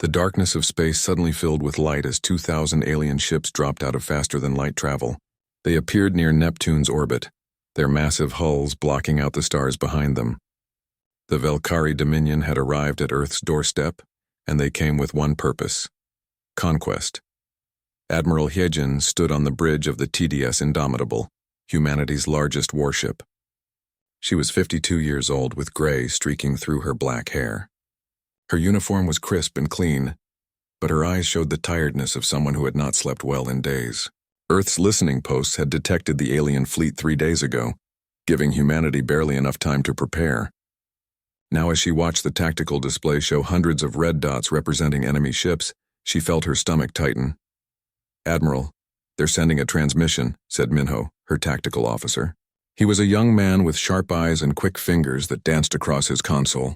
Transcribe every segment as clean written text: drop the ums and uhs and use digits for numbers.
The darkness of space suddenly filled with light as 2,000 alien ships dropped out of faster-than-light travel. They appeared near Neptune's orbit, their massive hulls blocking out the stars behind them. The Velkari Dominion had arrived at Earth's doorstep, and they came with one purpose: conquest. Admiral Hyejin stood on the bridge of the TDS Indomitable, humanity's largest warship. She was 52 years old with gray streaking through her black hair. Her uniform was crisp and clean, but her eyes showed the tiredness of someone who had not slept well in days. Earth's listening posts had detected the alien fleet 3 days ago, giving humanity barely enough time to prepare. Now, as she watched the tactical display show hundreds of red dots representing enemy ships, she felt her stomach tighten. "Admiral, they're sending a transmission," said Minho, her tactical officer. He was a young man with sharp eyes and quick fingers that danced across his console.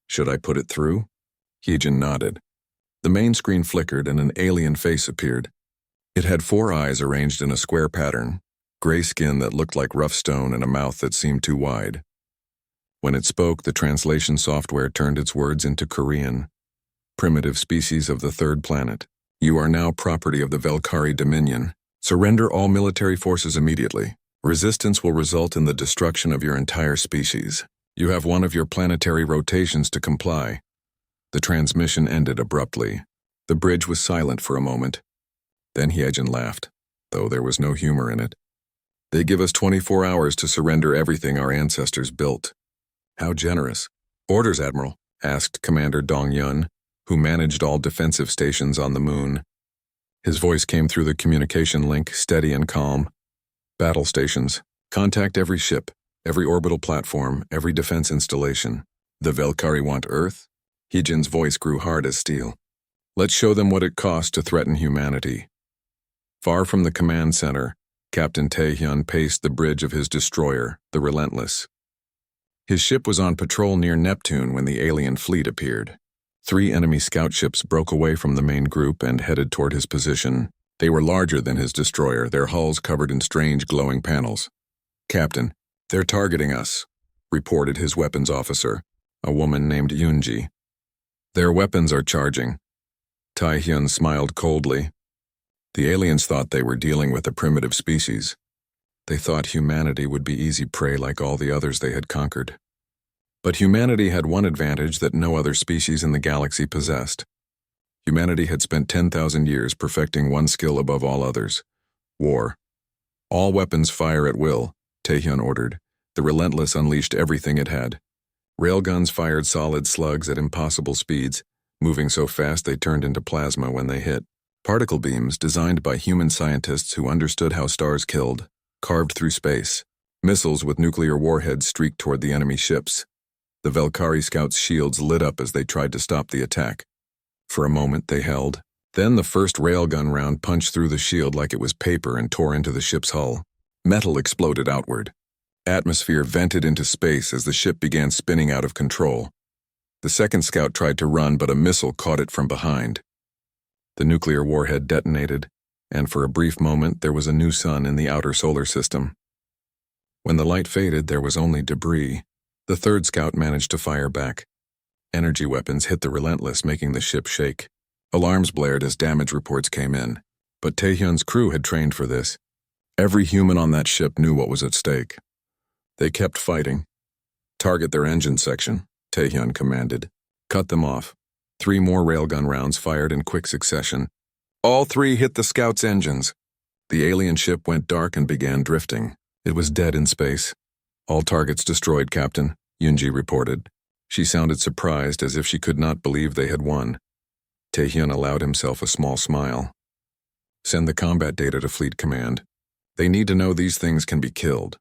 "Should I put it through?" Hyejin nodded. The main screen flickered and an alien face appeared. It had 4 eyes arranged in a square pattern, gray skin that looked like rough stone, and a mouth that seemed too wide. When it spoke, the translation software turned its words into Korean. "Primitive species of the 3rd planet. You are now property of the Velkari Dominion. Surrender all military forces immediately. Resistance will result in the destruction of your entire species. You have one of your planetary rotations to comply." The transmission ended abruptly. The bridge was silent for a moment. Then Hyejin laughed, though there was no humor in it. "They give us 24 hours to surrender everything our ancestors built." "How generous." "Orders, Admiral," asked Commander Dong-yun, who managed all defensive stations on the moon. His voice came through the communication link, steady and calm. "Battle stations. Contact every ship, every orbital platform, every defense installation. The Velkari want Earth?" Hyejin's voice grew hard as steel. "Let's show them what it costs to threaten humanity." Far from the command center, Captain Tae-hyun paced the bridge of his destroyer, the Relentless. His ship was on patrol near Neptune when the alien fleet appeared. 3 enemy scout ships broke away from the main group and headed toward his position. They were larger than his destroyer, their hulls covered in strange glowing panels. "Captain, they're targeting us," reported his weapons officer, a woman named Yoonji. "Their weapons are charging." Tae-hyun smiled coldly. The aliens thought they were dealing with a primitive species. They thought humanity would be easy prey like all the others they had conquered. But humanity had one advantage that no other species in the galaxy possessed. Humanity had spent 10,000 years perfecting one skill above all others: war. "All weapons fire at will," Tae-hyun ordered. The Relentless unleashed everything it had. Railguns fired solid slugs at impossible speeds, moving so fast they turned into plasma when they hit. Particle beams, designed by human scientists who understood how stars killed, carved through space. Missiles with nuclear warheads streaked toward the enemy ships. The Velkari scouts' shields lit up as they tried to stop the attack. For a moment they held. Then the first railgun round punched through the shield like it was paper and tore into the ship's hull. Metal exploded outward. Atmosphere vented into space as the ship began spinning out of control. The second scout tried to run, but a missile caught it from behind. The nuclear warhead detonated, and for a brief moment there was a new sun in the outer solar system. When the light faded, there was only debris. The third scout managed to fire back. Energy weapons hit the Relentless, making the ship shake. Alarms blared as damage reports came in. But Tae-hyun's crew had trained for this. Every human on that ship knew what was at stake. They kept fighting. "Target their engine section," Tae-hyun commanded. "Cut them off." 3 more railgun rounds fired in quick succession. All 3 hit the scouts' engines. The alien ship went dark and began drifting. It was dead in space. "All targets destroyed, Captain," Yoonji reported. She sounded surprised, as if she could not believe they had won. Tae-hyun allowed himself a small smile. "Send the combat data to Fleet Command. They need to know these things can be killed."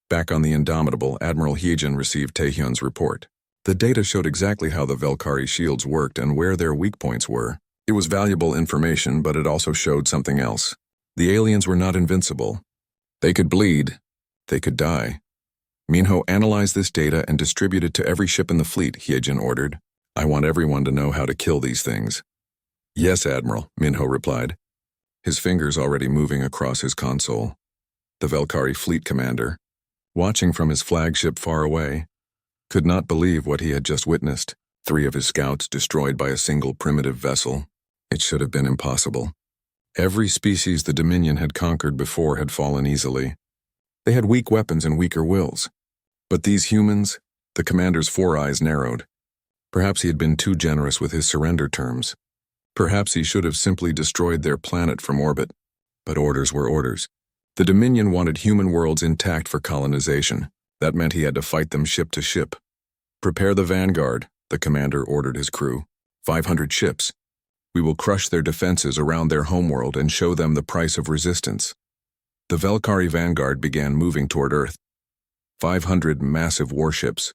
Back on the Indomitable, Admiral Hyejin received Tae-hyun's report. The data showed exactly how the Velkari shields worked and where their weak points were. It was valuable information, but it also showed something else. The aliens were not invincible. They could bleed. They could die. "Minho, analyze this data and distribute it to every ship in the fleet," Hyejin ordered. "I want everyone to know how to kill these things." "Yes, Admiral," Minho replied, his fingers already moving across his console. The Velkari fleet commander, watching from his flagship far away, could not believe what he had just witnessed. 3 of his scouts destroyed by a single primitive vessel. It should have been impossible. Every species the Dominion had conquered before had fallen easily. They had weak weapons and weaker wills. But these humans, the commander's 4 eyes narrowed. Perhaps he had been too generous with his surrender terms. Perhaps he should have simply destroyed their planet from orbit. But orders were orders. The Dominion wanted human worlds intact for colonization. That meant he had to fight them ship to ship. "Prepare the vanguard," the commander ordered his crew. 500 ships. We will crush their defenses around their homeworld and show them the price of resistance. The Valkyrie vanguard began moving toward Earth. 500 massive warships,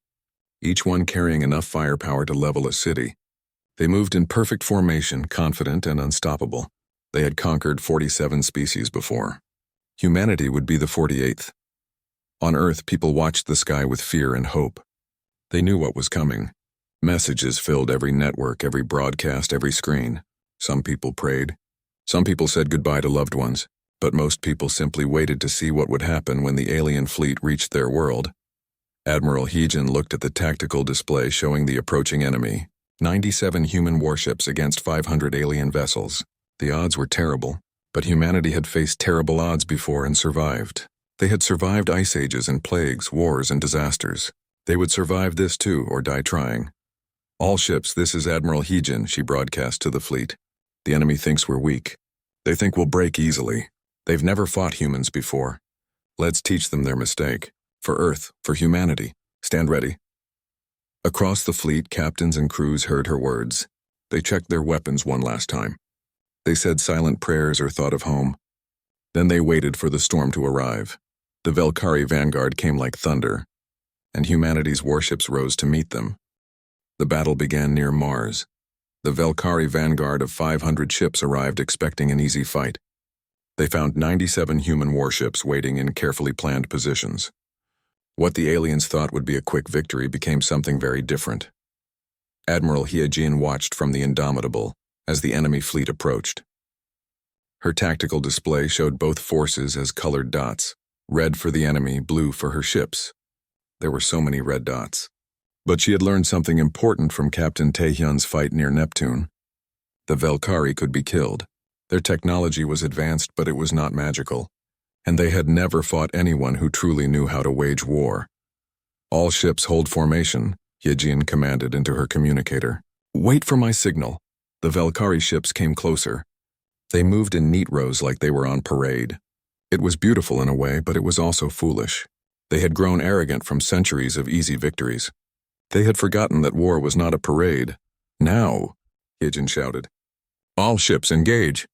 each one carrying enough firepower to level a city. They moved in perfect formation, confident and unstoppable. They had conquered 47 species before. Humanity would be the 48th. On Earth, people watched the sky with fear and hope. They knew what was coming. Messages filled every network, every broadcast, every screen. Some people prayed. Some people said goodbye to loved ones. But most people simply waited to see what would happen when the alien fleet reached their world. Admiral Heejin looked at the tactical display showing the approaching enemy. 97 human warships against 500 alien vessels. The odds were terrible, but humanity had faced terrible odds before and survived. They had survived ice ages and plagues, wars and disasters. They would survive this too, or die trying. "All ships, this is Admiral Heejin," she broadcast to the fleet. "The enemy thinks we're weak. They think we'll break easily. They've never fought humans before. Let's teach them their mistake. For Earth, for humanity. Stand ready." Across the fleet, captains and crews heard her words. They checked their weapons one last time. They said silent prayers or thought of home. Then they waited for the storm to arrive. The Valkyrie vanguard came like thunder, and humanity's warships rose to meet them. The battle began near Mars. The Valkyrie vanguard of 500 ships arrived expecting an easy fight. They found 97 human warships waiting in carefully planned positions. What the aliens thought would be a quick victory became something very different. Admiral Heejin watched from the Indomitable as the enemy fleet approached. Her tactical display showed both forces as colored dots, red for the enemy, blue for her ships. There were so many red dots. But she had learned something important from Captain Taehyun's fight near Neptune. The Valkyrie could be killed. Their technology was advanced, but it was not magical. And they had never fought anyone who truly knew how to wage war. "All ships hold formation," Heejin commanded into her communicator. "Wait for my signal." The Valkyrie ships came closer. They moved in neat rows like they were on parade. It was beautiful in a way, but it was also foolish. They had grown arrogant from centuries of easy victories. They had forgotten that war was not a parade. "Now," Heejin shouted. "All ships engage."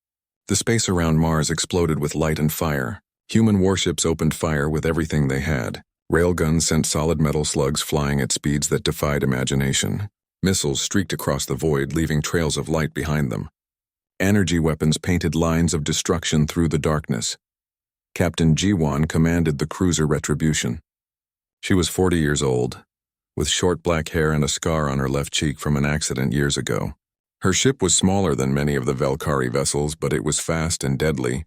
The space around Mars exploded with light and fire. Human warships opened fire with everything they had. Railguns sent solid metal slugs flying at speeds that defied imagination. Missiles streaked across the void, leaving trails of light behind them. Energy weapons painted lines of destruction through the darkness. Captain Jiwon commanded the cruiser Retribution. She was 40 years old, with short black hair and a scar on her left cheek from an accident years ago. Her ship was smaller than many of the Valkyrie vessels, but it was fast and deadly.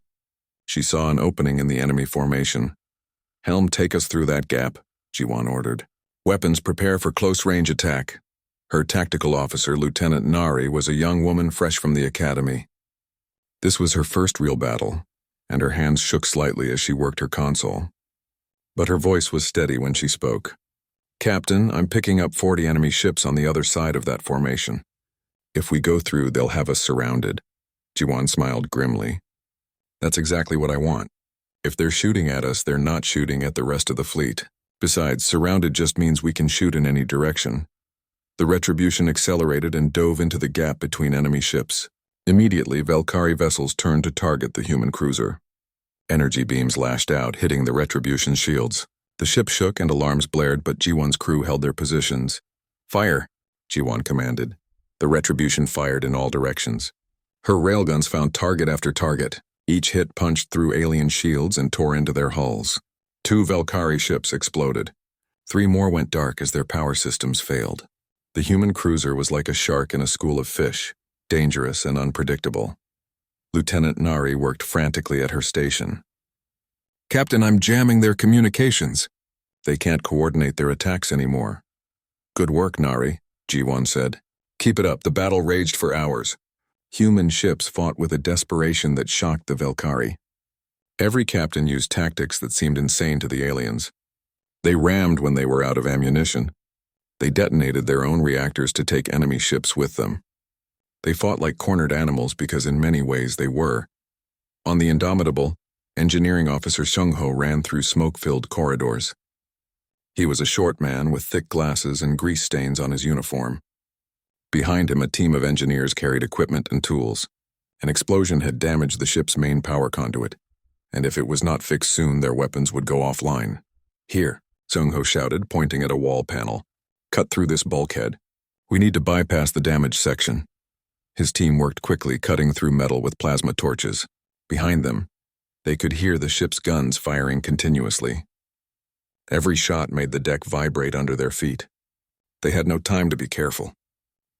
She saw an opening in the enemy formation. "Helm, take us through that gap," Jiwon ordered. "Weapons, prepare for close-range attack." Her tactical officer, Lieutenant Nari, was a young woman fresh from the academy. This was her first real battle, and her hands shook slightly as she worked her console. But her voice was steady when she spoke. "Captain, I'm picking up 40 enemy ships on the other side of that formation. If we go through, they'll have us surrounded." Jiwon smiled grimly. "That's exactly what I want. If they're shooting at us, they're not shooting at the rest of the fleet. Besides, surrounded just means we can shoot in any direction." The Retribution accelerated and dove into the gap between enemy ships. Immediately, Valkyrie vessels turned to target the human cruiser. Energy beams lashed out, hitting the Retribution's shields. The ship shook and alarms blared, but Jiwon's crew held their positions. "Fire," Jiwon commanded. The Retribution fired in all directions. Her railguns found target after target. Each hit punched through alien shields and tore into their hulls. 2 Valkyrie ships exploded. 3 more went dark as their power systems failed. The human cruiser was like a shark in a school of fish, dangerous and unpredictable. Lieutenant Nari worked frantically at her station. "Captain, I'm jamming their communications. They can't coordinate their attacks anymore." "Good work, Nari. G1 said. Keep it up, the battle raged for hours. Human ships fought with a desperation that shocked the Velkari. Every captain used tactics that seemed insane to the aliens. They rammed when they were out of ammunition. They detonated their own reactors to take enemy ships with them. They fought like cornered animals because in many ways they were. On the Indomitable, Engineering Officer Seung-ho ran through smoke-filled corridors. He was a short man with thick glasses and grease stains on his uniform. Behind him, a team of engineers carried equipment and tools. An explosion had damaged the ship's main power conduit, and if it was not fixed soon, their weapons would go offline. Here, Seung-ho shouted, pointing at a wall panel. Cut through this bulkhead. We need to bypass the damaged section. His team worked quickly, cutting through metal with plasma torches. Behind them, they could hear the ship's guns firing continuously. Every shot made the deck vibrate under their feet. They had no time to be careful.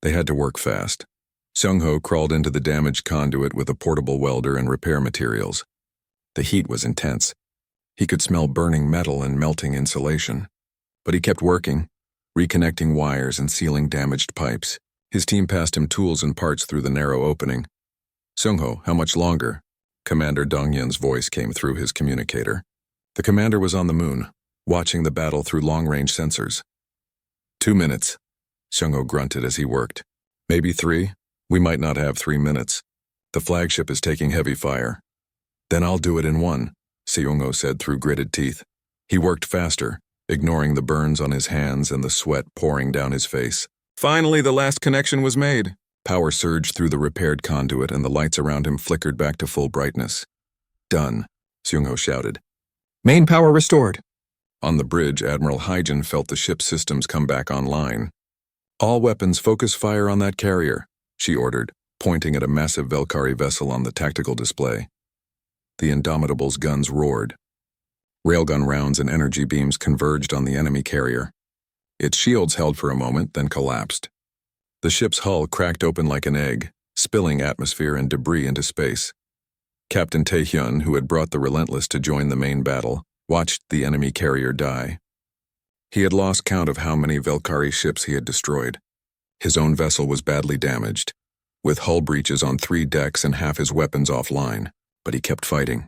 They had to work fast. Seung-ho crawled into the damaged conduit with a portable welder and repair materials. The heat was intense. He could smell burning metal and melting insulation. But he kept working, reconnecting wires and sealing damaged pipes. His team passed him tools and parts through the narrow opening. Seung-ho, how much longer? Commander Dong-yun's voice came through his communicator. The commander was on the moon, watching the battle through long-range sensors. 2 minutes, Seung-ho grunted as he worked. Maybe 3? We might not have 3 minutes. The flagship is taking heavy fire. Then I'll do it in 1, Seung-ho said through gritted teeth. He worked faster, ignoring the burns on his hands and the sweat pouring down his face. Finally, the last connection was made. Power surged through the repaired conduit and the lights around him flickered back to full brightness. Done, Seung-ho shouted. Main power restored. On the bridge, Admiral Hyjin felt the ship's systems come back online. All weapons focus fire on that carrier, she ordered, pointing at a massive Velkari vessel on the tactical display. The Indomitable's guns roared. Railgun rounds and energy beams converged on the enemy carrier. Its shields held for a moment, then collapsed. The ship's hull cracked open like an egg, spilling atmosphere and debris into space. Captain Tae-hyun, who had brought the Relentless to join the main battle, watched the enemy carrier die. He had lost count of how many Velkari ships he had destroyed. His own vessel was badly damaged, with hull breaches on 3 decks and half his weapons offline, but he kept fighting.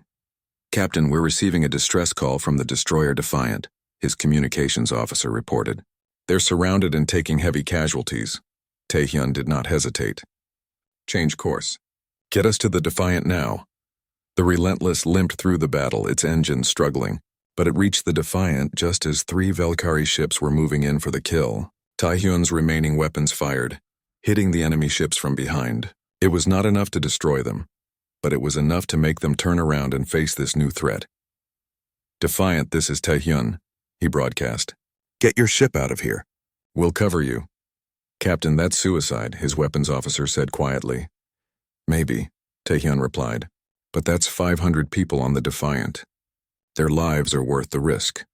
Captain, we're receiving a distress call from the destroyer Defiant, his communications officer reported. They're surrounded and taking heavy casualties. Tae-hyun did not hesitate. Change course. Get us to the Defiant now. The Relentless limped through the battle, its engines struggling, but it reached the Defiant just as 3 Velkari ships were moving in for the kill. Tae-hyun's remaining weapons fired, hitting the enemy ships from behind. It was not enough to destroy them, but it was enough to make them turn around and face this new threat. Defiant, this is Tae-hyun, he broadcast. Get your ship out of here. We'll cover you. Captain, that's suicide, his weapons officer said quietly. Maybe, Tae-hyun replied, but that's 500 people on the Defiant. Their lives are worth the risk.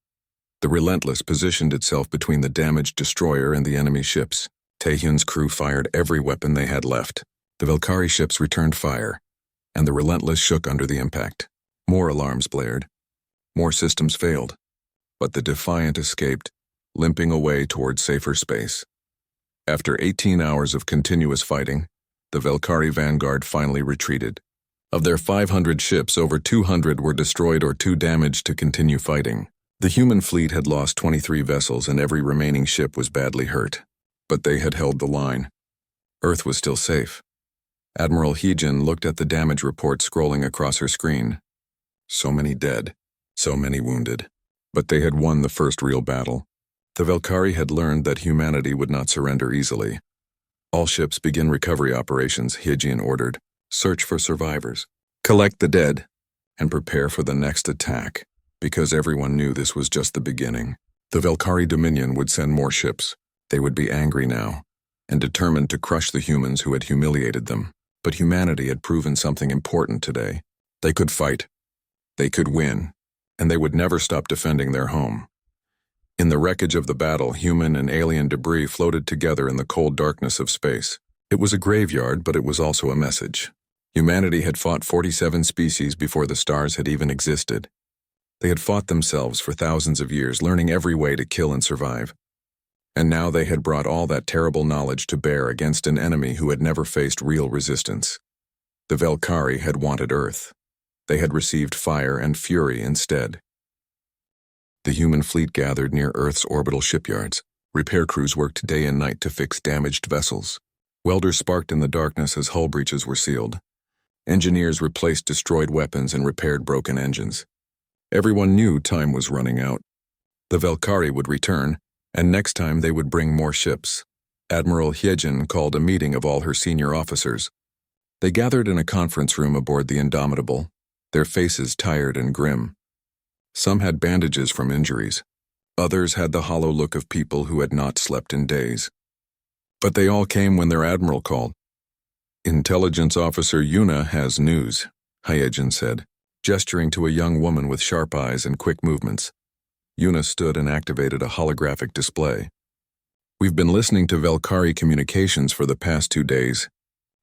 The Relentless positioned itself between the damaged destroyer and the enemy ships. Tae-hyun's crew fired every weapon they had left. The Velkari ships returned fire, and the Relentless shook under the impact. More alarms blared. More systems failed. But the Defiant escaped, limping away toward safer space. After 18 hours of continuous fighting, the Velkari vanguard finally retreated. Of their 500 ships, over 200 were destroyed or too damaged to continue fighting. The human fleet had lost 23 vessels and every remaining ship was badly hurt. But they had held the line. Earth was still safe. Admiral Hyjin looked at the damage report scrolling across her screen. So many dead, so many wounded. But they had won the first real battle. The Velkari had learned that humanity would not surrender easily. All ships begin recovery operations, Hyjin ordered. Search for survivors. Collect the dead, and prepare for the next attack, because everyone knew this was just the beginning. The Velkari Dominion would send more ships. They would be angry now, and determined to crush the humans who had humiliated them. But humanity had proven something important today. They could fight. They could win, and they would never stop defending their home. In the wreckage of the battle, human and alien debris floated together in the cold darkness of space. It was a graveyard, but it was also a message. Humanity had fought 47 species before the stars had even existed. They had fought themselves for thousands of years, learning every way to kill and survive. And now they had brought all that terrible knowledge to bear against an enemy who had never faced real resistance. The Velkari had wanted Earth. They had received fire and fury instead. The human fleet gathered near Earth's orbital shipyards. Repair crews worked day and night to fix damaged vessels. Welders sparked in the darkness as hull breaches were sealed. Engineers replaced destroyed weapons and repaired broken engines. Everyone knew time was running out. The Velkari would return, and next time they would bring more ships. Admiral Hyejin called a meeting of all her senior officers. They gathered in a conference room aboard the Indomitable, their faces tired and grim. Some had bandages from injuries. Others had the hollow look of people who had not slept in days. But they all came when their admiral called. "Intelligence Officer Yuna has news," Hyejin said, gesturing to a young woman with sharp eyes and quick movements. Yuna stood and activated a holographic display. "We've been listening to Velkari communications for the past 2 days.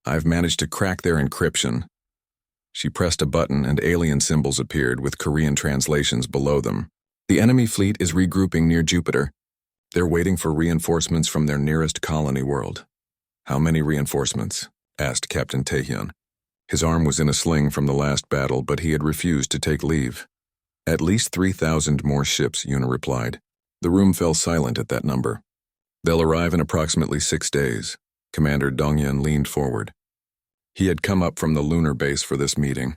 I've managed to crack their encryption." She pressed a button and alien symbols appeared with Korean translations below them. "The enemy fleet is regrouping near Jupiter. They're waiting for reinforcements from their nearest colony world." "How many reinforcements?" asked Captain Taehyun. His arm was in a sling from the last battle, but he had refused to take leave. "At least 3,000 more ships," Yuna replied. The room fell silent at that number. "They'll arrive in approximately 6 days. Commander Dongyan leaned forward. He had come up from the lunar base for this meeting.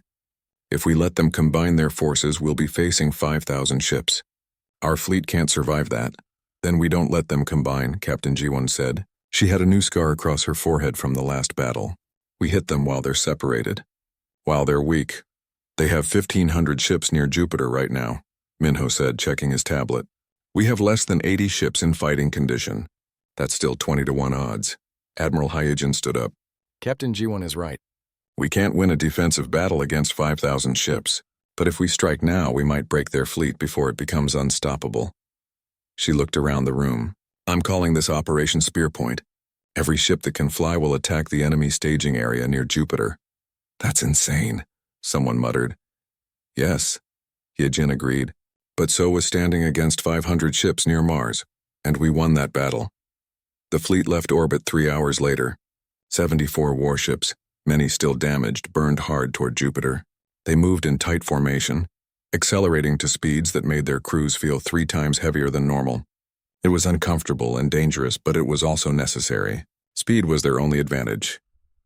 "If we let them combine their forces, we'll be facing 5,000 ships. Our fleet can't survive that." "Then we don't let them combine," Captain Jiwon said. She had a new scar across her forehead from the last battle. "We hit them while they're separated. While they're weak. They have 1,500 ships near Jupiter right now," Minho said, checking his tablet. "We have less than 80 ships in fighting condition. That's still 20-to-1 odds." Admiral Hyejin stood up. "Captain Jiwon is right. We can't win a defensive battle against 5,000 ships, but if we strike now, we might break their fleet before it becomes unstoppable." She looked around the room. "I'm calling this Operation Spearpoint. Every ship that can fly will attack the enemy staging area near Jupiter." "That's insane," someone muttered. "Yes," Hyejin agreed, "but so was standing against 500 ships near Mars, and we won that battle." The fleet left orbit 3 hours later. 74 warships, many still damaged, burned hard toward Jupiter. They moved in tight formation, accelerating to speeds that made their crews feel 3 times heavier than normal. It was uncomfortable and dangerous, but it was also necessary. Speed was their only advantage.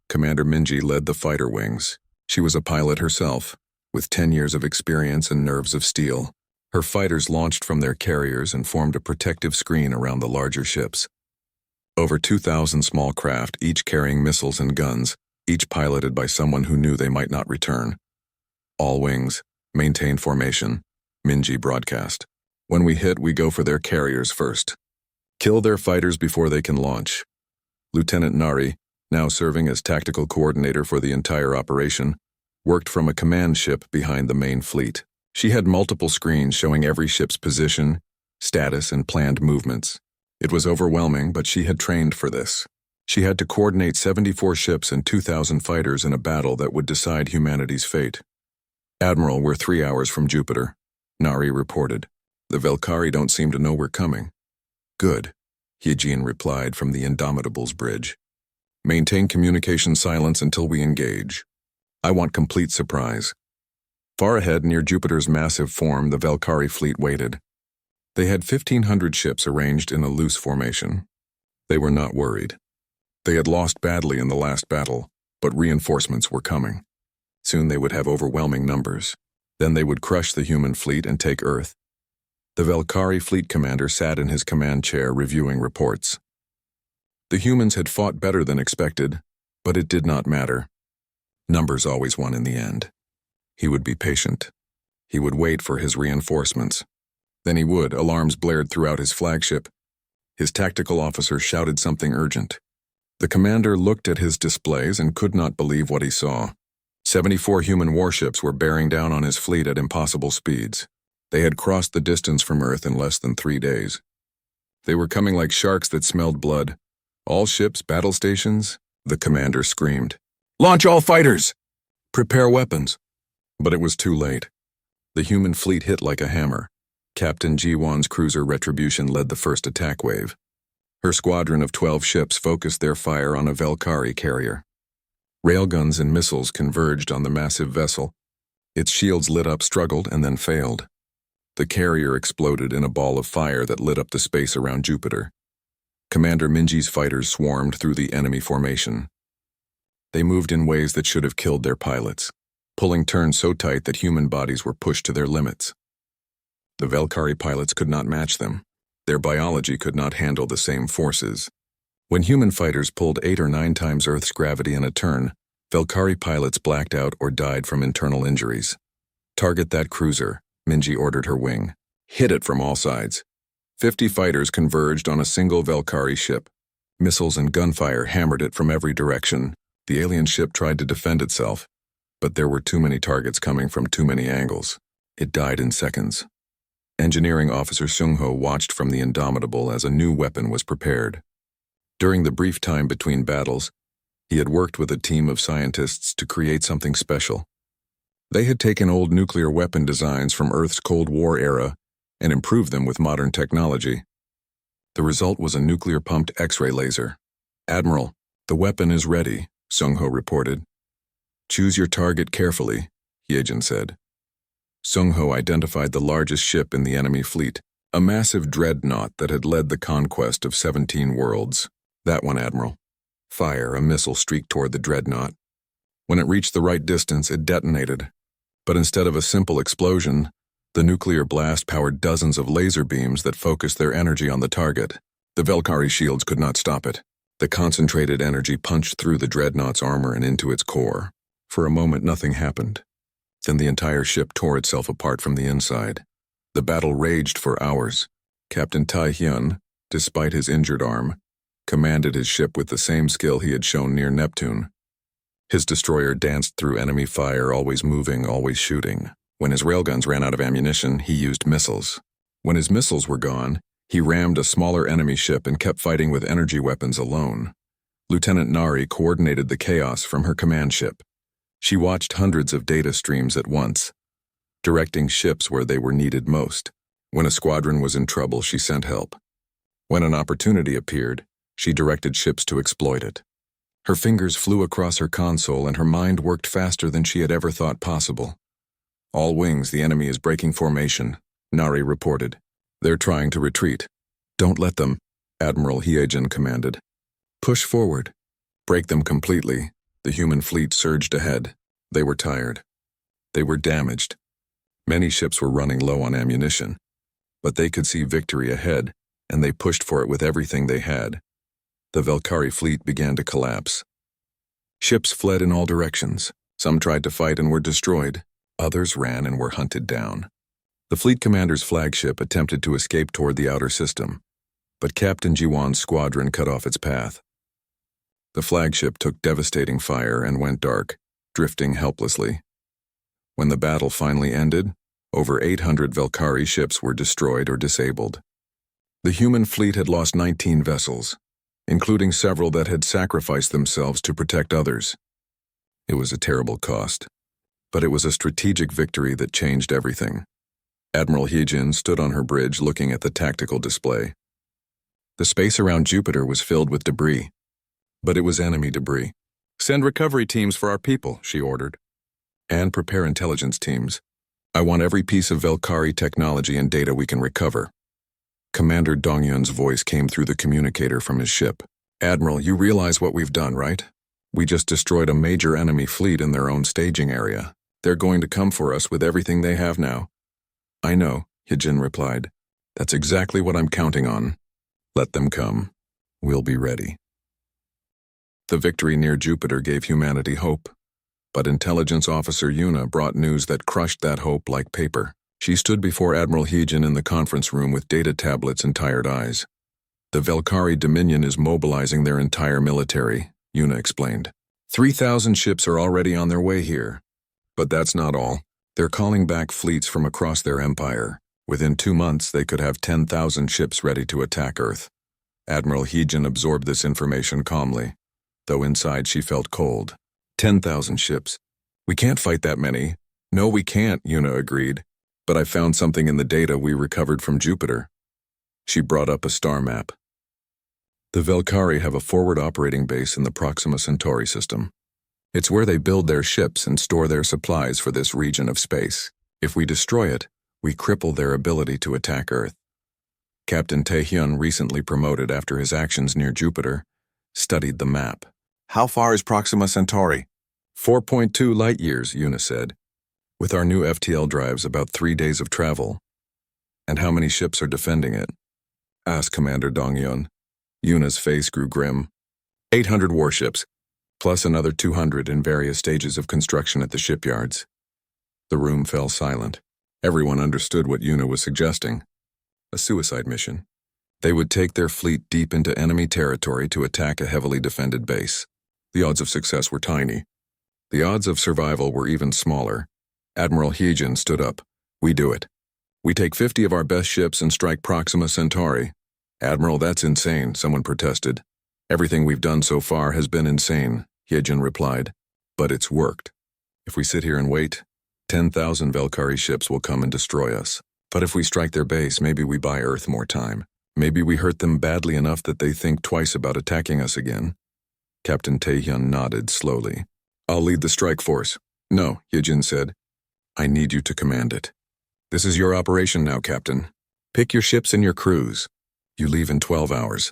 Commander Minji led the fighter wings. She was a pilot herself, with 10 years of experience and nerves of steel. Her fighters launched from their carriers and formed a protective screen around the larger ships. Over 2,000 small craft, each carrying missiles and guns, each piloted by someone who knew they might not return. "All wings, maintain formation," Minji broadcast. "When we hit, we go for their carriers first. Kill their fighters before they can launch." Lieutenant Nari, now serving as tactical coordinator for the entire operation, worked from a command ship behind the main fleet. She had multiple screens showing every ship's position, status, and planned movements. It was overwhelming, but she had trained for this. She had to coordinate 74 ships and 2,000 fighters in a battle that would decide humanity's fate. "Admiral, we're 3 hours from Jupiter," Nari reported. "The Velkari don't seem to know we're coming." "Good," Hyejin replied from the Indomitable's bridge. "Maintain communication silence until we engage. I want complete surprise." Far ahead, near Jupiter's massive form, the Velkari fleet waited. They had 1,500 ships arranged in a loose formation. They were not worried. They had lost badly in the last battle, but reinforcements were coming. Soon they would have overwhelming numbers. Then they would crush the human fleet and take Earth. The Velkari fleet commander sat in his command chair reviewing reports. The humans had fought better than expected, but it did not matter. Numbers always won in the end. He would be patient. He would wait for his reinforcements. Then he would. Alarms blared throughout his flagship. His tactical officer shouted something urgent. The commander looked at his displays and could not believe what he saw. 74 human warships were bearing down on his fleet at impossible speeds. They had crossed the distance from Earth in less than 3 days. They were coming like sharks that smelled blood. "All ships, battle stations," the commander screamed. "Launch all fighters! Prepare weapons!" But it was too late. The human fleet hit like a hammer. Captain Jiwon's cruiser Retribution led the first attack wave. Her squadron of 12 ships focused their fire on a Valkyrie carrier. Railguns and missiles converged on the massive vessel. Its shields lit up, struggled, and then failed. The carrier exploded in a ball of fire that lit up the space around Jupiter. Commander Minji's fighters swarmed through the enemy formation. They moved in ways that should have killed their pilots, pulling turns so tight that human bodies were pushed to their limits. The Valkyrie pilots could not match them. Their biology could not handle the same forces. When human fighters pulled 8 or 9 times Earth's gravity in a turn, Valkyrie pilots blacked out or died from internal injuries. "Target that cruiser," Minji ordered her wing. "Hit it from all sides." 50 fighters converged on a single Valkyrie ship. Missiles and gunfire hammered it from every direction. The alien ship tried to defend itself, but there were too many targets coming from too many angles. It died in seconds. Engineering Officer Seung-ho watched from the Indomitable as a new weapon was prepared. During the brief time between battles, he had worked with a team of scientists to create something special. They had taken old nuclear weapon designs from Earth's Cold War era and improved them with modern technology. The result was a nuclear-pumped X-ray laser. "Admiral, the weapon is ready," Seung-ho reported. "Choose your target carefully," Hyejin said. Seung-ho identified the largest ship in the enemy fleet, a massive dreadnought that had led the conquest of 17 worlds. "That one, Admiral." Fire, a missile streaked toward the dreadnought. When it reached the right distance, it detonated. But instead of a simple explosion, the nuclear blast powered dozens of laser beams that focused their energy on the target. The Valkyrie shields could not stop it. The concentrated energy punched through the dreadnought's armor and into its core. For a moment, nothing happened. Then the entire ship tore itself apart from the inside. The battle raged for hours. Captain Tai Hyun, despite his injured arm, commanded his ship with the same skill he had shown near Neptune. His destroyer danced through enemy fire, always moving, always shooting. When his railguns ran out of ammunition, he used missiles. When his missiles were gone, he rammed a smaller enemy ship and kept fighting with energy weapons alone. Lieutenant Nari coordinated the chaos from her command ship. She watched hundreds of data streams at once, directing ships where they were needed most. When a squadron was in trouble, she sent help. When an opportunity appeared, she directed ships to exploit it. Her fingers flew across her console and her mind worked faster than she had ever thought possible. "All wings, the enemy is breaking formation," Nari reported. "They're trying to retreat." "Don't let them," Admiral Hyejin commanded. "Push forward. Break them completely." The human fleet surged ahead. They were tired. They were damaged. Many ships were running low on ammunition. But they could see victory ahead, and they pushed for it with everything they had. The Valkyrie fleet began to collapse. Ships fled in all directions. Some tried to fight and were destroyed. Others ran and were hunted down. The fleet commander's flagship attempted to escape toward the outer system, but Captain Jiwon's squadron cut off its path. The flagship took devastating fire and went dark, drifting helplessly. When the battle finally ended, over 800 Valkyrie ships were destroyed or disabled. The human fleet had lost 19 vessels, including several that had sacrificed themselves to protect others. It was a terrible cost, but it was a strategic victory that changed everything. Admiral Hyejin stood on her bridge looking at the tactical display. The space around Jupiter was filled with debris, but it was enemy debris. "Send recovery teams for our people," she ordered. "And prepare intelligence teams. I want every piece of Valkyrie technology and data we can recover." Commander Dongyun's voice came through the communicator from his ship. "Admiral, you realize what we've done, right? We just destroyed a major enemy fleet in their own staging area. They're going to come for us with everything they have now." "I know," Hyejin replied. "That's exactly what I'm counting on. Let them come. We'll be ready." The victory near Jupiter gave humanity hope, but Intelligence Officer Yuna brought news that crushed that hope like paper. She stood before Admiral Hyejin in the conference room with data tablets and tired eyes. "The Valkyrie Dominion is mobilizing their entire military," Yuna explained. 3,000 ships are already on their way here. But that's not all. They're calling back fleets from across their empire. Within 2 months, they could have 10,000 ships ready to attack Earth. Admiral Hyejin absorbed this information calmly, though inside she felt cold. 10,000 ships. "We can't fight that many." "No, we can't," Yuna agreed. "But I found something in the data we recovered from Jupiter." She brought up a star map. The Velkari have a forward operating base in the Proxima Centauri system. It's where they build their ships and store their supplies for this region of space. If we destroy it, we cripple their ability to attack Earth. Captain Taehyun, recently promoted after his actions near Jupiter, studied the map. How far is Proxima Centauri? 4.2 light-years, Yuna said. With our new FTL drives, about 3 days of travel. And how many ships are defending it? Asked Commander Donghyun. Yuna's face grew grim. 800 warships, plus another 200 in various stages of construction at the shipyards. The room fell silent. Everyone understood what Yuna was suggesting. A suicide mission. They would take their fleet deep into enemy territory to attack a heavily defended base. The odds of success were tiny. The odds of survival were even smaller. Admiral Hyejin stood up. We do it. We take 50 of our best ships and strike Proxima Centauri. Admiral, that's insane, someone protested. Everything we've done so far has been insane, Hyejin replied. But it's worked. If we sit here and wait, 10,000 Velkari ships will come and destroy us. But if we strike their base, maybe we buy Earth more time. Maybe we hurt them badly enough that they think twice about attacking us again. Captain Taehyun nodded slowly. I'll lead the strike force. No, Hyejin said. I need you to command it. This is your operation now, Captain. Pick your ships and your crews. You leave in 12 hours.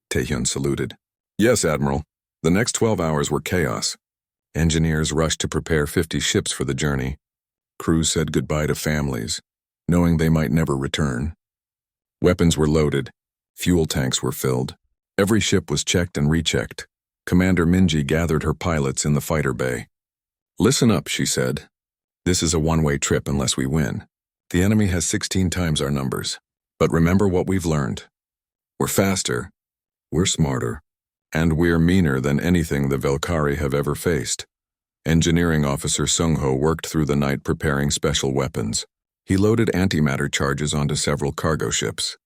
Taehyun saluted. Yes, Admiral. The next 12 hours were chaos. Engineers rushed to prepare 50 ships for the journey. Crews said goodbye to families, knowing they might never return. Weapons were loaded. Fuel tanks were filled. Every ship was checked and rechecked. Commander Minji gathered her pilots in the fighter bay. Listen up, she said. This is a one-way trip unless we win. The enemy has 16 times our numbers. But remember what we've learned. We're faster, we're smarter, and we're meaner than anything the Velkari have ever faced. Engineering Officer Sung-ho worked through the night preparing special weapons. He loaded antimatter charges onto several cargo ships.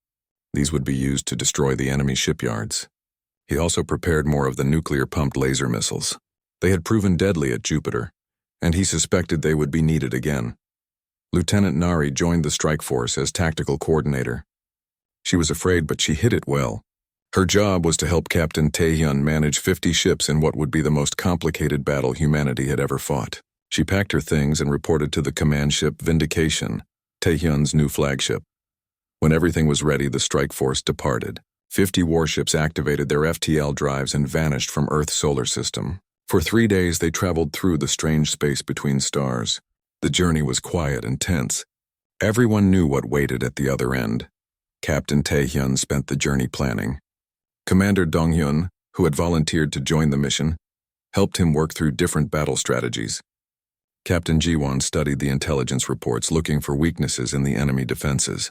These would be used to destroy the enemy shipyards. He also prepared more of the nuclear-pumped laser missiles. They had proven deadly at Jupiter, and he suspected they would be needed again. Lieutenant Nari joined the strike force as tactical coordinator. She was afraid, but she hid it well. Her job was to help Captain Taehyun manage 50 ships in what would be the most complicated battle humanity had ever fought. She packed her things and reported to the command ship Vindication, Taehyun's new flagship. When everything was ready, the strike force departed. 50 warships activated their FTL drives and vanished from Earth's solar system. For 3 days, they traveled through the strange space between stars. The journey was quiet and tense. Everyone knew what waited at the other end. Captain Taehyun spent the journey planning. Commander Donghyun, who had volunteered to join the mission, helped him work through different battle strategies. Captain Jiwon studied the intelligence reports looking for weaknesses in the enemy defenses.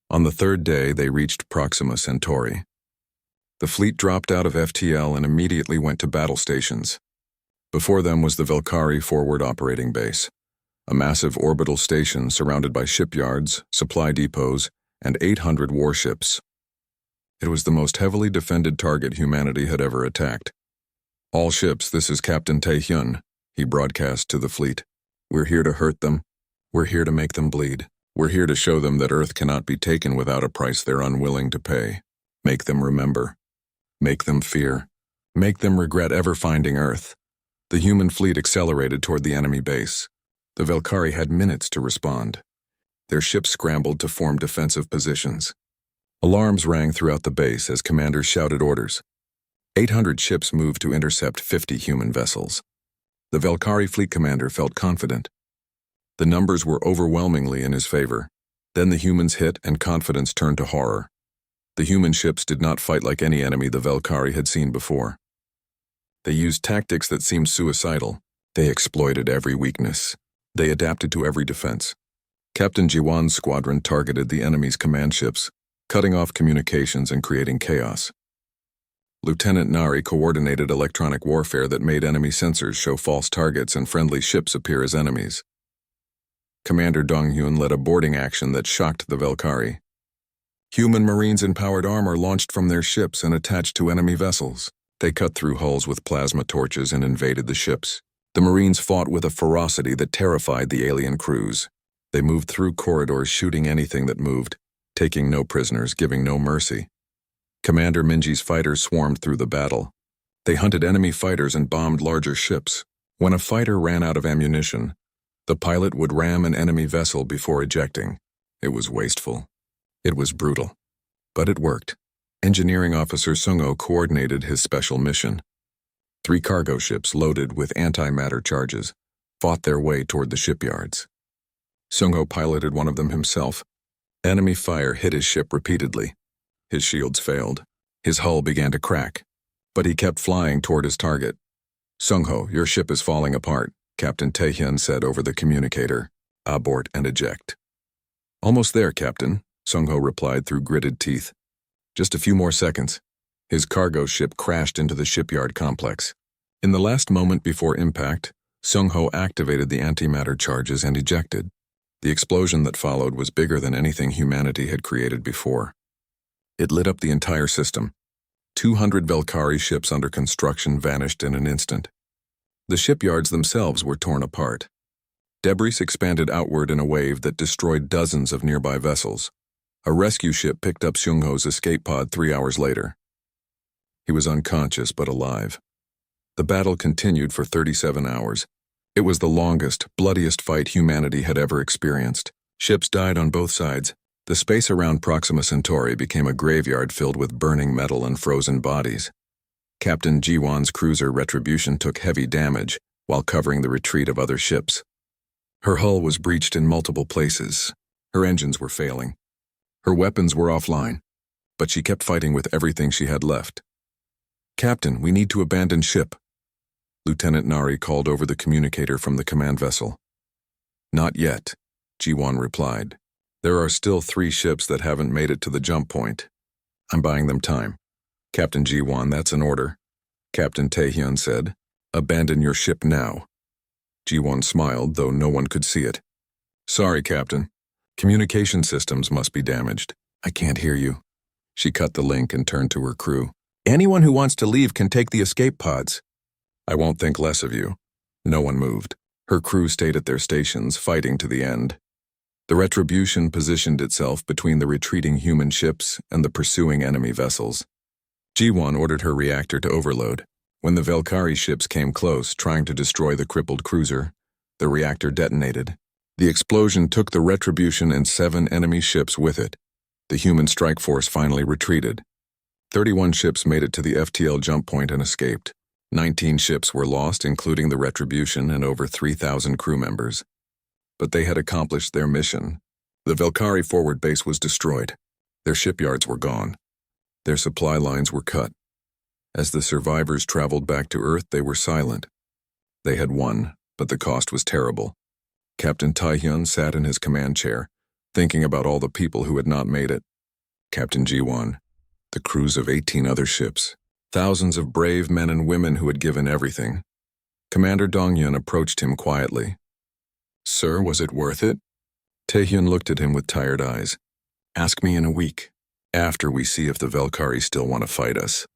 On the 3rd day, they reached Proxima Centauri. The fleet dropped out of FTL and immediately went to battle stations. Before them was the Velkari forward operating base, a massive orbital station surrounded by shipyards, supply depots, and 800 warships. It was the most heavily defended target humanity had ever attacked. All ships, this is Captain Taehyun, he broadcast to the fleet. We're here to hurt them. We're here to make them bleed. We're here to show them that Earth cannot be taken without a price they're unwilling to pay. Make them remember. Make them fear. Make them regret ever finding Earth. The human fleet accelerated toward the enemy base. The Velkari had minutes to respond. Their ships scrambled to form defensive positions. Alarms rang throughout the base as commanders shouted orders. 800 ships moved to intercept 50 human vessels. The Velkari fleet commander felt confident. The numbers were overwhelmingly in his favor. Then the humans hit and confidence turned to horror. The human ships did not fight like any enemy the Velkari had seen before. They used tactics that seemed suicidal. They exploited every weakness. They adapted to every defense. Captain Jiwon's squadron targeted the enemy's command ships, cutting off communications and creating chaos. Lieutenant Nari coordinated electronic warfare that made enemy sensors show false targets and friendly ships appear as enemies. Commander Donghyun led a boarding action that shocked the Velkari. Human Marines in powered armor launched from their ships and attached to enemy vessels. They cut through hulls with plasma torches and invaded the ships. The Marines fought with a ferocity that terrified the alien crews. They moved through corridors shooting anything that moved, taking no prisoners, giving no mercy. Commander Minji's fighters swarmed through the battle. They hunted enemy fighters and bombed larger ships. When a fighter ran out of ammunition, the pilot would ram an enemy vessel before ejecting. It was wasteful. It was brutal. But it worked. Engineering Officer Sung-ho coordinated his special mission. 3 cargo ships loaded with antimatter charges fought their way toward the shipyards. Sung-ho piloted one of them himself. Enemy fire hit his ship repeatedly. His shields failed. His hull began to crack. But he kept flying toward his target. "Sung-ho, your ship is falling apart," Captain Taehyun said over the communicator. "Abort and eject." "Almost there, Captain," Sung-ho replied through gritted teeth. Just a few more seconds. His cargo ship crashed into the shipyard complex. In the last moment before impact, Sung-ho activated the antimatter charges and ejected. The explosion that followed was bigger than anything humanity had created before. It lit up the entire system. 200 Valkyrie ships under construction vanished in an instant. The shipyards themselves were torn apart. Debris expanded outward in a wave that destroyed dozens of nearby vessels. A rescue ship picked up Sung-ho's escape pod 3 hours later. He was unconscious but alive. The battle continued for 37 hours. It was the longest, bloodiest fight humanity had ever experienced. Ships died on both sides. The space around Proxima Centauri became a graveyard filled with burning metal and frozen bodies. Captain Ji-won's cruiser Retribution took heavy damage while covering the retreat of other ships. Her hull was breached in multiple places. Her engines were failing. Her weapons were offline, but she kept fighting with everything she had left. "Captain, we need to abandon ship," Lieutenant Nari called over the communicator from the command vessel. "Not yet," Ji-won replied. "There are still 3 ships that haven't made it to the jump point. I'm buying them time." "Captain Ji-won, that's an order," Captain Taehyun said. "Abandon your ship now." Ji-won smiled, though no one could see it. "Sorry, Captain. Communication systems must be damaged. I can't hear you." She cut the link and turned to her crew. "Anyone who wants to leave can take the escape pods." "I won't think less of you." No one moved. Her crew stayed at their stations, fighting to the end. The Retribution positioned itself between the retreating human ships and the pursuing enemy vessels. Ji-won ordered her reactor to overload. When the Valkyrie ships came close, trying to destroy the crippled cruiser, the reactor detonated. The explosion took the Retribution and 7 enemy ships with it. The human strike force finally retreated. 31 ships made it to the FTL jump point and escaped. 19 ships were lost, including the Retribution and over 3,000 crew members. But they had accomplished their mission. The Valkyrie forward base was destroyed. Their shipyards were gone. Their supply lines were cut. As the survivors traveled back to Earth, they were silent. They had won, but the cost was terrible. Captain Taehyun sat in his command chair, thinking about all the people who had not made it. Captain Ji-won, the crews of 18 other ships, thousands of brave men and women who had given everything. Commander Dong-yun approached him quietly. "Sir, was it worth it?" Taehyun looked at him with tired eyes. "Ask me in a week, after we see if the Valkyrie still want to fight us."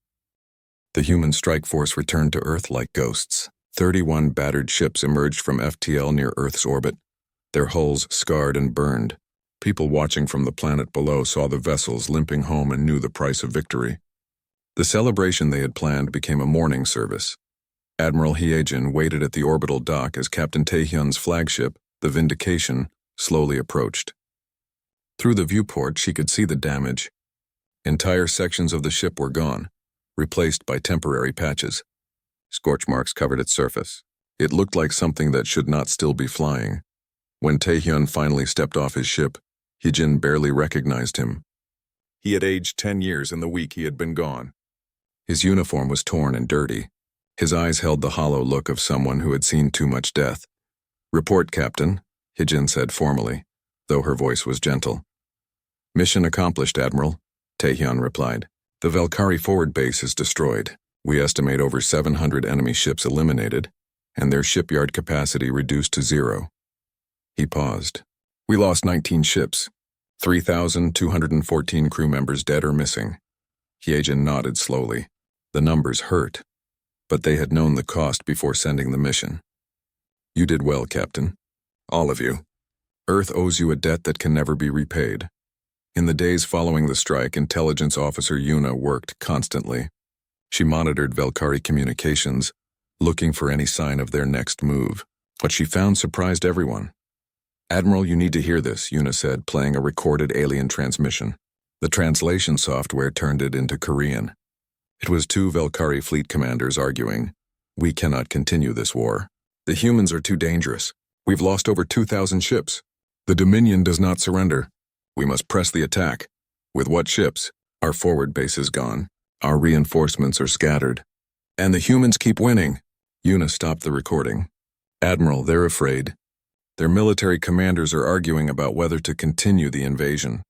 The human strike force returned to Earth like ghosts. 31 battered ships emerged from FTL near Earth's orbit, their hulls scarred and burned. People watching from the planet below saw the vessels limping home and knew the price of victory. The celebration they had planned became a mourning service. Admiral Hyejin waited at the orbital dock as Captain Taehyun's flagship, the Vindication, slowly approached. Through the viewport, she could see the damage. Entire sections of the ship were gone, replaced by temporary patches. Scorch marks covered its surface. It looked like something that should not still be flying. When Taehyun finally stepped off his ship, Hyejin barely recognized him. He had aged 10 years in the week he had been gone. His uniform was torn and dirty. His eyes held the hollow look of someone who had seen too much death. "Report, Captain," Hyejin said formally, though her voice was gentle. "Mission accomplished, Admiral," Taehyun replied. "The Valkyrie forward base is destroyed. We estimate over 700 enemy ships eliminated, and their shipyard capacity reduced to 0. He paused. "We lost 19 ships, 3,214 crew members dead or missing." Hyejin nodded slowly. The numbers hurt, but they had known the cost before sending the mission. "You did well, Captain. All of you. Earth owes you a debt that can never be repaid." In the days following the strike, Intelligence Officer Yuna worked constantly. She monitored Velkari communications, looking for any sign of their next move. What she found surprised everyone. "Admiral, you need to hear this," Yuna said, playing a recorded alien transmission. The translation software turned it into Korean. It was two Velkari fleet commanders arguing. "We cannot continue this war. The humans are too dangerous. We've lost over 2,000 ships. The Dominion does not surrender. We must press the attack. With what ships? Our forward base is gone. Our reinforcements are scattered. And the humans keep winning." Yuna stopped the recording. "Admiral, they're afraid. Their military commanders are arguing about whether to continue the invasion.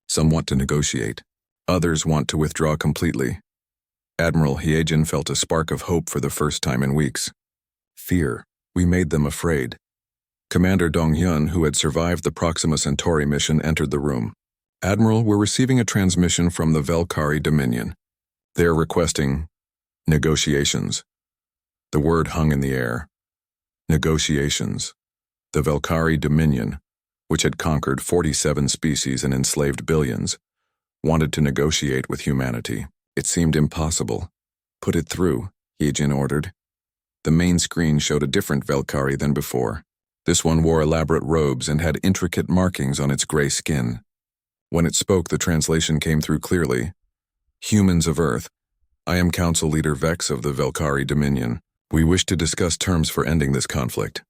Some want to negotiate. Others want to withdraw completely." Admiral Hyejin felt a spark of hope for the first time in weeks. "Fear. We made them afraid." Commander Dong-hyun, who had survived the Proxima Centauri mission, entered the room. "Admiral, we're receiving a transmission from the Velkari Dominion. They're requesting negotiations." The word hung in the air. Negotiations. The Velkari Dominion, which had conquered 47 species and enslaved billions, wanted to negotiate with humanity. It seemed impossible. "Put it through," Hyejin ordered. The main screen showed a different Velkari than before. This one wore elaborate robes and had intricate markings on its gray skin. When it spoke, the translation came through clearly. "Humans of Earth, I am Council Leader Vex of the Velkari Dominion. We wish to discuss terms for ending this conflict."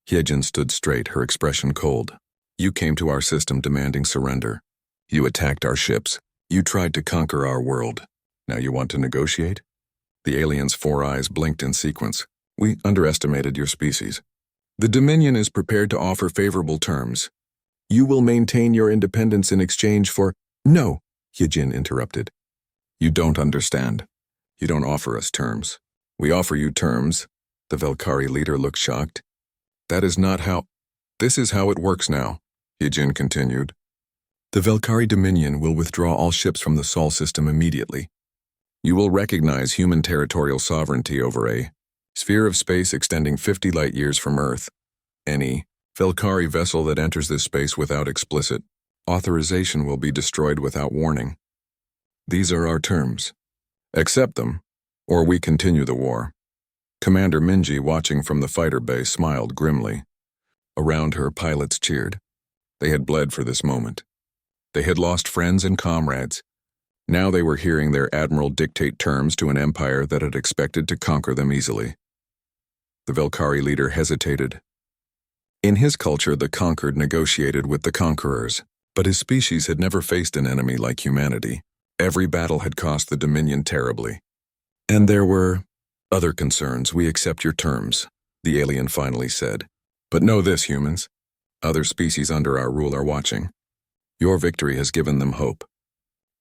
Hyejin stood straight, her expression cold. "You came to our system demanding surrender. You attacked our ships. You tried to conquer our world. Now you want to negotiate?" The alien's four eyes blinked in sequence. "We underestimated your species. The Dominion is prepared to offer favorable terms. You will maintain your independence in exchange for—" "No," Hyejin interrupted. "You don't understand. You don't offer us terms. We offer you terms." The Velkari leader looked shocked. "That is not how— This is how it works now," Hyejin continued. "The Velkari Dominion will withdraw all ships from the Sol system immediately. You will recognize human territorial sovereignty over a sphere of space extending 50 light-years from Earth. Any Velkari vessel that enters this space without explicit authorization will be destroyed without warning. These are our terms. Accept them, or we continue the war." Commander Minji, watching from the fighter bay, smiled grimly. Around her, pilots cheered. They had bled for this moment. They had lost friends and comrades. Now they were hearing their admiral dictate terms to an empire that had expected to conquer them easily. The Velkari leader hesitated. In his culture, the conquered negotiated with the conquerors, but his species had never faced an enemy like humanity. Every battle had cost the Dominion terribly. "And there were other concerns. We accept your terms," the alien finally said. "But know this, humans. Other species under our rule are watching. Your victory has given them hope.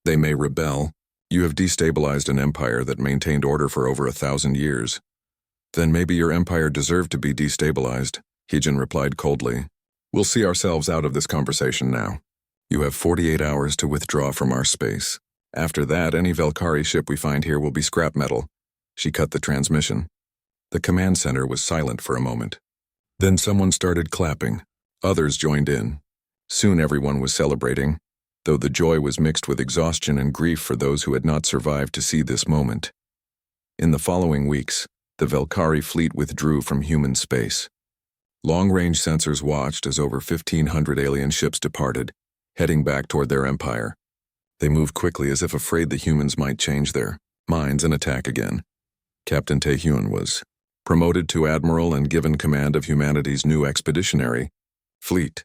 They may rebel. You have destabilized an empire that maintained order for over 1,000 years. Then maybe your empire deserved to be destabilized," Hyejin replied coldly. "We'll see ourselves out of this conversation now. You have 48 hours to withdraw from our space. After that, any Velkari ship we find here will be scrap metal." She cut the transmission. The command center was silent for a moment. Then someone started clapping. Others joined in. Soon everyone was celebrating, though the joy was mixed with exhaustion and grief for those who had not survived to see this moment. In the following weeks, the Velkari fleet withdrew from human space. Long-range sensors watched as over 1,500 alien ships departed, heading back toward their empire. They moved quickly as if afraid the humans might change their minds and attack again. Captain Taehyun was promoted to admiral and given command of humanity's new expeditionary fleet.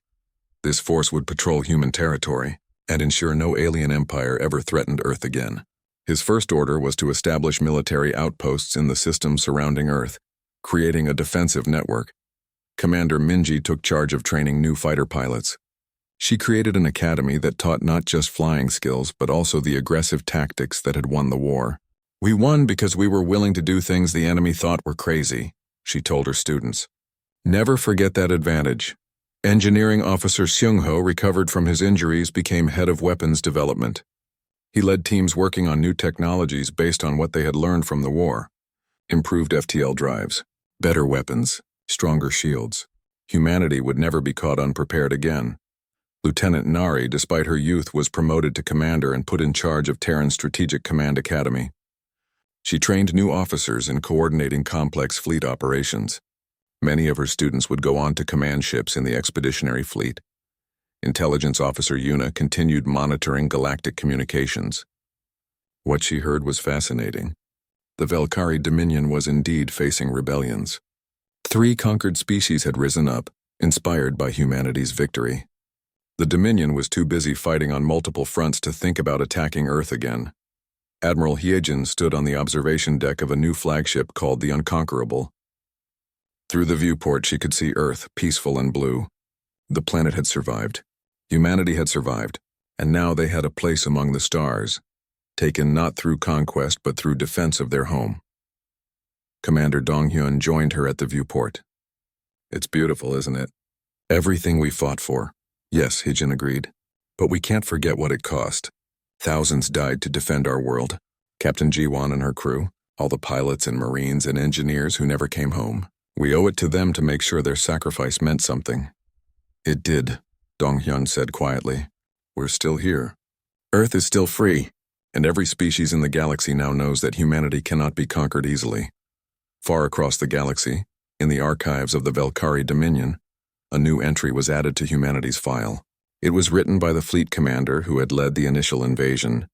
This force would patrol human territory and ensure no alien empire ever threatened Earth again. His first order was to establish military outposts in the system surrounding Earth, creating a defensive network. Commander Minji took charge of training new fighter pilots. She created an academy that taught not just flying skills but also the aggressive tactics that had won the war. "We won because we were willing to do things the enemy thought were crazy," she told her students. "Never forget that advantage." Engineering Officer Seung-ho, recovered from his injuries, became head of weapons development. He led teams working on new technologies based on what they had learned from the war. Improved FTL drives, better weapons, stronger shields. Humanity would never be caught unprepared again. Lieutenant Nari, despite her youth, was promoted to commander and put in charge of Terran's Strategic Command Academy. She trained new officers in coordinating complex fleet operations. Many of her students would go on to command ships in the Expeditionary Fleet. Intelligence Officer Yuna continued monitoring galactic communications. What she heard was fascinating. The Velkari Dominion was indeed facing rebellions. 3 conquered species had risen up, inspired by humanity's victory. The Dominion was too busy fighting on multiple fronts to think about attacking Earth again. Admiral Hyejin stood on the observation deck of a new flagship called the Unconquerable. Through the viewport she could see Earth, peaceful and blue. The planet had survived. Humanity had survived, and now they had a place among the stars, taken not through conquest but through defense of their home. Commander Donghyun joined her at the viewport. "It's beautiful, isn't it? Everything we fought for." "Yes," Hyejin agreed. "But we can't forget what it cost. Thousands died to defend our world. Captain Jiwon and her crew, all the pilots and marines and engineers who never came home. We owe it to them to make sure their sacrifice meant something." "It did," Donghyun said quietly. "We're still here. Earth is still free, and every species in the galaxy now knows that humanity cannot be conquered easily." Far across the galaxy, in the archives of the Velkari Dominion, a new entry was added to humanity's file. It was written by the fleet commander who had led the initial invasion,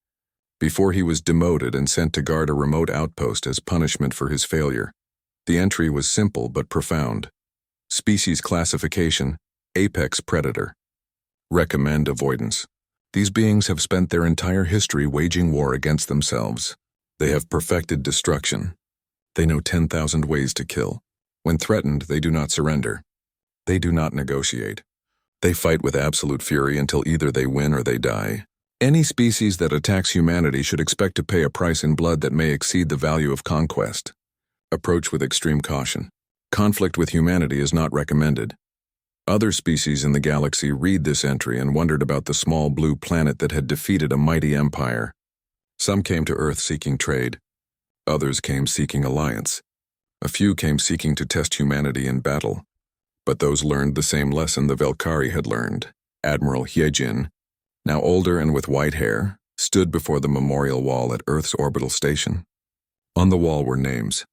before he was demoted and sent to guard a remote outpost as punishment for his failure. The entry was simple but profound. Species classification: Apex Predator. Recommend avoidance. These beings have spent their entire history waging war against themselves. They have perfected destruction. They know 10,000 ways to kill. When threatened, they do not surrender. They do not negotiate. They fight with absolute fury until either they win or they die. Any species that attacks humanity should expect to pay a price in blood that may exceed the value of conquest. Approach with extreme caution. Conflict with humanity is not recommended. Other species in the galaxy read this entry and wondered about the small blue planet that had defeated a mighty empire. Some came to Earth seeking trade. Others came seeking alliance. A few came seeking to test humanity in battle. But those learned the same lesson the Velkari had learned. Admiral Hyejin, now older and with white hair, stood before the memorial wall at Earth's orbital station. On the wall were names.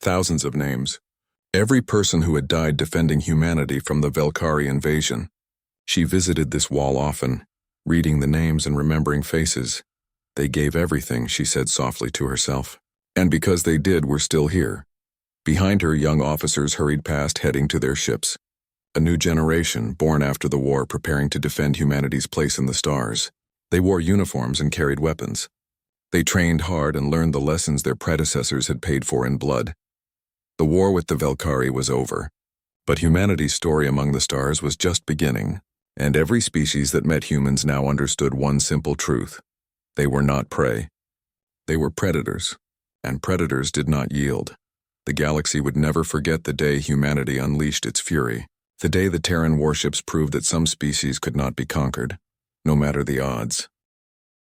Thousands of names. Every person who had died defending humanity from the Velkari invasion. She visited this wall often, reading the names and remembering faces. They gave everything, she said softly to herself. And because they did, we're still here. Behind her, young officers hurried past, heading to their ships. A new generation, born after the war, preparing to defend humanity's place in the stars. They wore uniforms and carried weapons. They trained hard and learned the lessons their predecessors had paid for in blood. The war with the Velkari was over, but humanity's story among the stars was just beginning, and every species that met humans now understood one simple truth. They were not prey. They were predators, and predators did not yield. The galaxy would never forget the day humanity unleashed its fury, the day the Terran Warships proved that some species could not be conquered, no matter the odds.